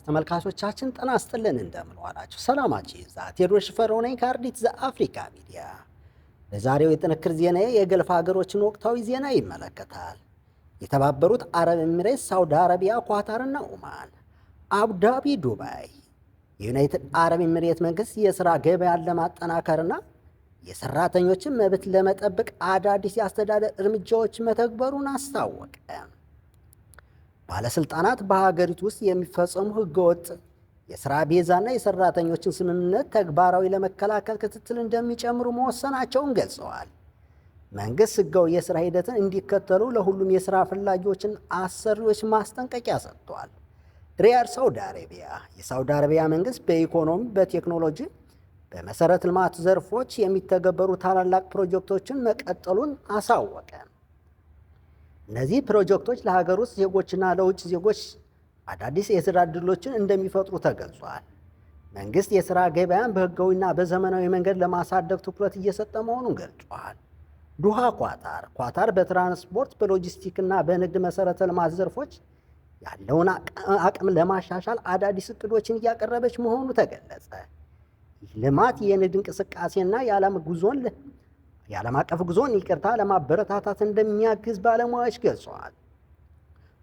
ተመልካቾቻችን ጤና ይስጥልን እንደምን ዋላችሁ። ሰላማችሁ ይብዛ። ቴዎድሮስ ሽፈራው ነኝ ከአርዲት ዘአፍሪካ ሚዲያ። ለዛሬው የጥንክር ዜና የገልፍ ሀገሮችን ወቅታዊ ዜና ይመለከታል። የተባበሩት አረብ ኤሚሬትስ፣ ሳውዲ አረቢያ፣ ኳታርና ኦማን፣ አቡዳቢ፣ ዱባይ። የዩናይትድ አረብ ኤሚሬት መንግስት የሥራ ገበያን ለማጠናከርና የሰራተኞችን መብት ለመጠበቅ አዳዲስ የአስተዳደር እርምጃዎች መተግበሩን አስታወቀ። ባለስልጣናት በሀገሪቱ ውስጥ የሚፈጸሙ ህገወጥ የሥራ ቤዛና የሰራተኞችን ስምምነት ተግባራዊ ለመከላከል ክትትል እንደሚጨምሩ መወሰናቸውን ገልጸዋል። መንግስት ህጋዊ የሥራ ሂደትን እንዲከተሉ ለሁሉም የሥራ ፈላጊዎችን አሰሪዎች ማስጠንቀቂያ ሰጥቷል። ሪያድ፣ ሳውዲ አረቢያ። የሳውዲ አረቢያ መንግስት በኢኮኖሚ፣ በቴክኖሎጂ፣ በመሰረተ ልማት ዘርፎች የሚተገበሩ ታላላቅ ፕሮጀክቶችን መቀጠሉን አሳወቀ። እነዚህ ፕሮጀክቶች ለሀገር ውስጥ ዜጎችና ለውጭ ዜጎች አዳዲስ የሥራ ዕድሎችን እንደሚፈጥሩ ተገልጿል። መንግስት የሥራ ገበያን በህጋዊና በዘመናዊ መንገድ ለማሳደግ ትኩረት እየሰጠ መሆኑን ገልጿል። ዱሃ፣ ኳታር። ኳታር በትራንስፖርት፣ በሎጂስቲክና በንግድ መሰረተ ልማት ዘርፎች ያለውን አቅም ለማሻሻል አዳዲስ እቅዶችን እያቀረበች መሆኑ ተገለጸ። ይህ ልማት የንግድ እንቅስቃሴና የዓለም አቀፍ ጉዞን ለማበረታታት እንደሚያግዝ ባለሙያዎች ገልጸዋል።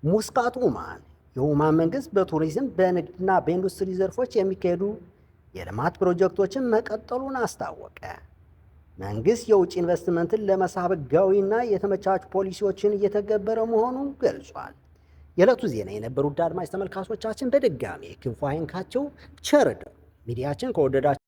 ሙስካት፣ ኦማን። የኦማን መንግስት በቱሪዝም፣ በንግድና በኢንዱስትሪ ዘርፎች የሚካሄዱ የልማት ፕሮጀክቶችን መቀጠሉን አስታወቀ። መንግስት የውጭ ኢንቨስትመንትን ለመሳብ ህጋዊና የተመቻቹ ፖሊሲዎችን እየተገበረ መሆኑን ገልጿል። የዕለቱ ዜና የነበሩ አድማጭ ተመልካቾቻችን በድጋሚ ክንፉ አይንካቸው። ቸር እደሩ። ሚዲያችን ከወደዳችሁ